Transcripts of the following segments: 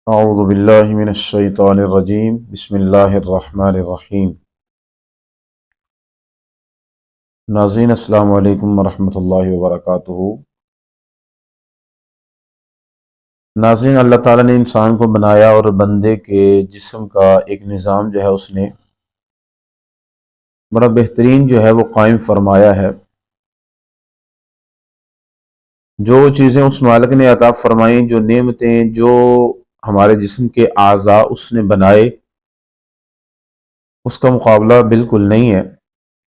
اعوذ باللہ من الشیطان الرجیم بسم اللہ الرحمن الرحیم۔ ناظرین السلام علیکم ورحمۃ اللہ وبرکاتہ۔ ناظرین، اللہ تعالیٰ نے انسان کو بنایا اور بندے کے جسم کا ایک نظام جو ہے اس نے بڑا بہترین جو ہے وہ قائم فرمایا ہے۔ جو چیزیں اس مالک نے عطا فرمائیں، جو نعمتیں، جو ہمارے جسم کے اعضاء اس نے بنائے، اس کا مقابلہ بالکل نہیں ہے۔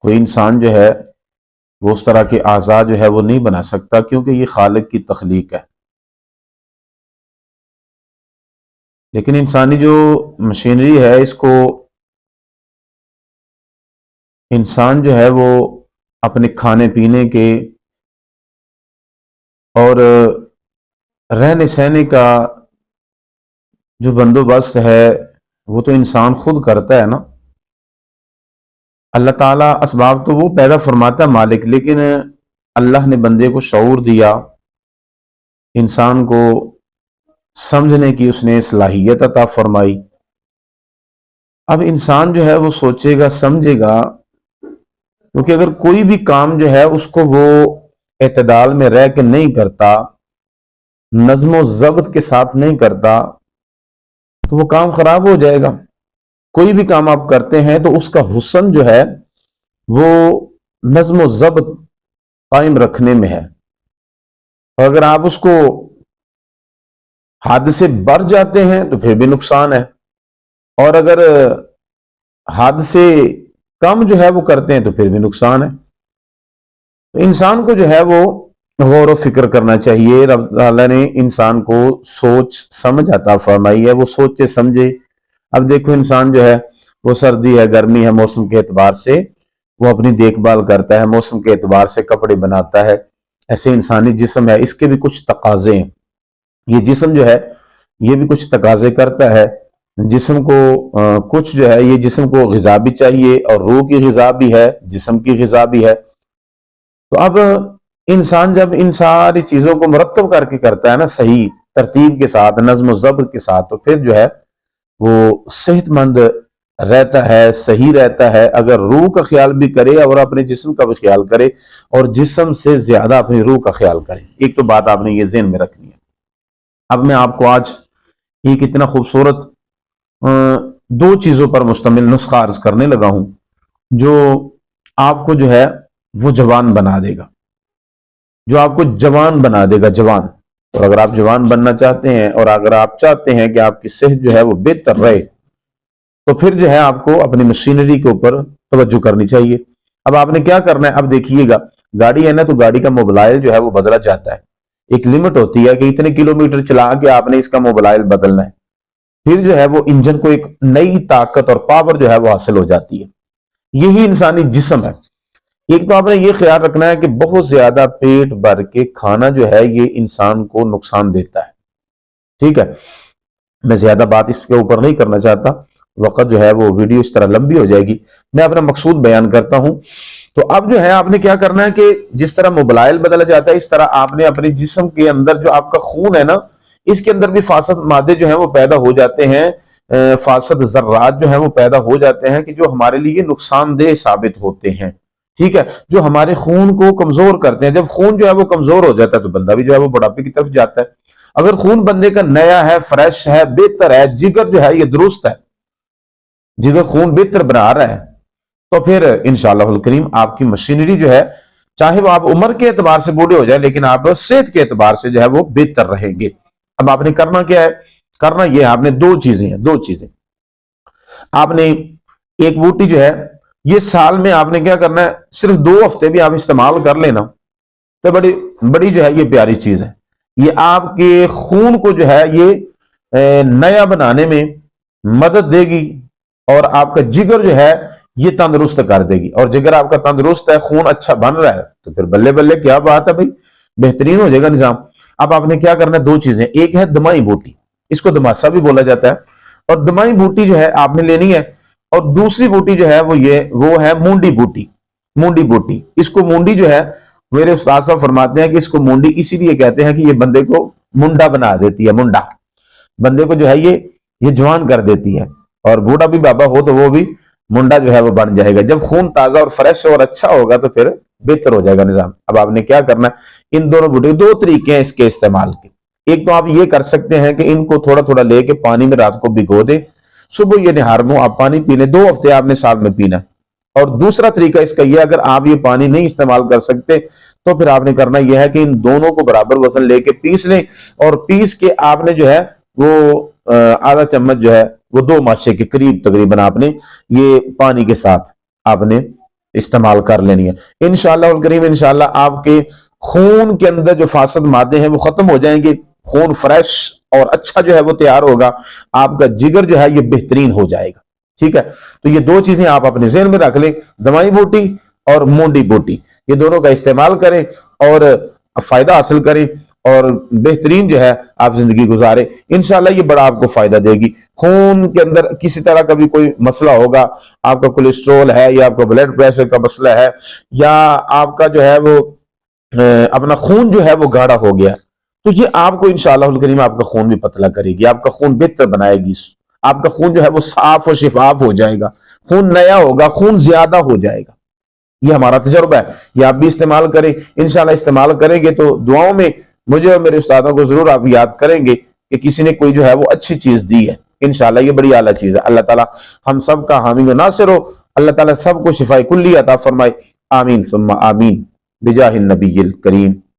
کوئی انسان جو ہے وہ اس طرح کے اعضاء جو ہے وہ نہیں بنا سکتا، کیونکہ یہ خالق کی تخلیق ہے۔ لیکن انسانی جو مشینری ہے، اس کو انسان جو ہے وہ اپنے کھانے پینے کے اور رہنے سہنے کا جو بندوبست ہے وہ تو انسان خود کرتا ہے نا۔ اللہ تعالیٰ اسباب تو وہ پیدا فرماتا ہے مالک، لیکن اللہ نے بندے کو شعور دیا، انسان کو سمجھنے کی اس نے صلاحیت عطا فرمائی۔ اب انسان جو ہے وہ سوچے گا، سمجھے گا، کیونکہ اگر کوئی بھی کام جو ہے اس کو وہ اعتدال میں رہ کے نہیں کرتا، نظم و ضبط کے ساتھ نہیں کرتا، تو وہ کام خراب ہو جائے گا۔ کوئی بھی کام آپ کرتے ہیں تو اس کا حسن جو ہے وہ نظم و ضبط قائم رکھنے میں ہے، اور اگر آپ اس کو حد سے بڑھ جاتے ہیں تو پھر بھی نقصان ہے، اور اگر حد سے کم جو ہے وہ کرتے ہیں تو پھر بھی نقصان ہے۔ تو انسان کو جو ہے وہ غور و فکر کرنا چاہیے۔ رب تعالیٰ نے انسان کو سوچ سمجھ عطا فرمائی ہے، وہ سوچے سمجھے۔ اب دیکھو، انسان جو ہے وہ سردی ہے، گرمی ہے، موسم کے اعتبار سے وہ اپنی دیکھ بھال کرتا ہے، موسم کے اعتبار سے کپڑے بناتا ہے۔ ایسے انسانی جسم ہے، اس کے بھی کچھ تقاضے ہیں۔ یہ جسم جو ہے یہ بھی کچھ تقاضے کرتا ہے۔ جسم کو کچھ جو ہے، یہ جسم کو غذا بھی چاہیے، اور روح کی غذا بھی ہے، جسم کی غذا بھی ہے۔ تو اب انسان جب ان ساری چیزوں کو مرتب کر کے کرتا ہے نا، صحیح ترتیب کے ساتھ، نظم و ضبط کے ساتھ، تو پھر جو ہے وہ صحت مند رہتا ہے، صحیح رہتا ہے۔ اگر روح کا خیال بھی کرے اور اپنے جسم کا بھی خیال کرے، اور جسم سے زیادہ اپنی روح کا خیال کرے۔ ایک تو بات آپ نے یہ ذہن میں رکھنی ہے۔ اب میں آپ کو آج ایک اتنا خوبصورت دو چیزوں پر مشتمل نسخہ عرض کرنے لگا ہوں، جو آپ کو جو ہے وہ جوان بنا دے گا، جو آپ کو جوان بنا دے گا، جوان۔ اور اگر آپ جوان بننا چاہتے ہیں، اور اگر آپ چاہتے ہیں کہ آپ کی صحت جو ہے وہ بہتر رہے، تو پھر جو ہے آپ کو اپنی مشینری کے اوپر توجہ کرنی چاہیے۔ اب آپ نے کیا کرنا ہے، اب دیکھیے گا، گاڑی ہے نا، تو گاڑی کا موبلائل جو ہے وہ بدلا جاتا ہے۔ ایک لمٹ ہوتی ہے کہ اتنے کلومیٹر چلا کے آپ نے اس کا موبلائل بدلنا ہے، پھر جو ہے وہ انجن کو ایک نئی طاقت اور پاور جو ہے وہ حاصل ہو جاتی ہے۔ یہی انسانی جسم ہے۔ ایک تو آپ نے یہ خیال رکھنا ہے کہ بہت زیادہ پیٹ بھر کے کھانا جو ہے یہ انسان کو نقصان دیتا ہے، ٹھیک ہے۔ میں زیادہ بات اس کے اوپر نہیں کرنا چاہتا، وقت جو ہے وہ ویڈیو اس طرح لمبی ہو جائے گی، میں اپنا مقصود بیان کرتا ہوں۔ تو اب جو ہے آپ نے کیا کرنا ہے کہ جس طرح موبلائل بدلا جاتا ہے، اس طرح آپ نے اپنے جسم کے اندر جو آپ کا خون ہے نا، اس کے اندر بھی فاسد مادے جو ہیں وہ پیدا ہو جاتے ہیں، فاسد ذرات جو ہیں وہ پیدا ہو جاتے ہیں، کہ جو ہمارے لیے نقصان دہ ثابت ہوتے ہیں، ٹھیک ہے، جو ہمارے خون کو کمزور کرتے ہیں۔ جب خون جو ہے وہ کمزور ہو جاتا ہے تو بندہ بھی جو ہے وہ بڑھاپے کی طرف جاتا ہے۔ اگر خون بندے کا نیا ہے، فریش ہے، بہتر ہے، جگر جو ہے یہ درست ہے، جگر خون بہتر بنا رہا ہے، تو پھر انشاءاللہ الکریم آپ کی مشینری جو ہے، چاہے وہ آپ عمر کے اعتبار سے بوڑھے ہو جائے، لیکن آپ صحت کے اعتبار سے جو ہے وہ بہتر رہیں گے۔ اب آپ نے کرنا کیا ہے، کرنا یہ ہے، آپ نے دو چیزیں آپ نے ایک بوٹی جو ہے یہ سال میں آپ نے کیا کرنا ہے، صرف 2 ہفتے بھی آپ استعمال کر لینا تو بڑی جو ہے یہ پیاری چیز ہے۔ یہ آپ کے خون کو جو ہے یہ نیا بنانے میں مدد دے گی، اور آپ کا جگر جو ہے یہ تندرست کر دے گی۔ اور جگر آپ کا تندرست ہے، خون اچھا بن رہا ہے، تو پھر بلے بلے کیا بات ہے بھائی، بہترین ہو جائے گا نظام۔ اب آپ نے کیا کرنا ہے، 2 چیزیں، ایک ہے دمائی بوٹی، اس کو دماسا بھی بولا جاتا ہے، اور دمائی بوٹی جو ہے آپ نے لینی ہے، اور دوسری بوٹی جو ہے وہ ہے مونڈی بوٹی۔ اس کو مونڈی جو ہے، میرے استاد صاحب فرماتے ہیں کہ اس کو مونڈی اسی لیے کہتے ہیں کہ یہ بندے کو منڈا بنا دیتی ہے، منڈا۔ بندے کو جو ہے یہ جوان کر دیتی ہے، اور بوڑھا بھی بابا ہو تو وہ بھی منڈا جو ہے وہ بن جائے گا۔ جب خون تازہ اور فریش اور اچھا ہوگا تو پھر بہتر ہو جائے گا نظام۔ اب آپ نے کیا کرنا ہے، ان دونوں بوٹے، دو طریقے ہیں اس کے استعمال کے۔ ایک تو آپ یہ کر سکتے ہیں کہ ان کو تھوڑا تھوڑا لے کے پانی میں رات کو بھگو دیں، صبح یہ نہار میں آپ پانی پینے، 2 ہفتے آپ نے سال میں پینا۔ اور دوسرا طریقہ اس کا یہ، اگر آپ یہ پانی نہیں استعمال کر سکتے تو پھر آپ نے کرنا یہ ہے کہ ان دونوں کو برابر وزن لے کے پیس لیں، اور پیس کے آپ نے جو ہے وہ آدھا چمچ جو ہے وہ 2 ماشے کے قریب تقریباً آپ نے یہ پانی کے ساتھ آپ نے استعمال کر لینی ہے۔ انشاءاللہ الکریم، انشاءاللہ آپ کے خون کے اندر جو فاسد مادے ہیں وہ ختم ہو جائیں گے، خون فریش اور اچھا جو ہے وہ تیار ہوگا، آپ کا جگر جو ہے یہ بہترین ہو جائے گا۔ ٹھیک ہے، تو یہ 2 چیزیں آپ اپنے ذہن میں رکھ لیں، دوائی بوٹی اور مونڈی بوٹی، یہ دونوں کا استعمال کریں اور فائدہ حاصل کریں، اور بہترین جو ہے آپ زندگی گزاریں۔ انشاءاللہ یہ بڑا آپ کو فائدہ دے گی۔ خون کے اندر کسی طرح کا بھی کوئی مسئلہ ہوگا، آپ کا کولیسٹرول ہے یا آپ کا بلڈ پریشر کا مسئلہ ہے، یا آپ کا جو ہے وہ اپنا خون جو ہے وہ گاڑھا ہو گیا، تو یہ آپ کو انشاءاللہ الکریم آپ کا خون بھی پتلا کرے گی، آپ کا خون بہتر بنائے گی، آپ کا خون جو ہے وہ صاف و شفاف ہو جائے گا، خون نیا ہوگا، خون زیادہ ہو جائے گا۔ یہ ہمارا تجربہ ہے، یہ آپ بھی استعمال کریں۔ انشاءاللہ استعمال کریں گے تو دعاؤں میں مجھے اور میرے استادوں کو ضرور آپ یاد کریں گے کہ کسی نے کوئی جو ہے وہ اچھی چیز دی ہے۔ انشاءاللہ یہ بڑی اعلیٰ چیز ہے۔ اللہ تعالیٰ ہم سب کا حامی و ناصر ہو، اللہ تعالیٰ سب کو شفاء کلی عطا فرمائے، آمین ثم آمین، بجاہ النبی الکریم۔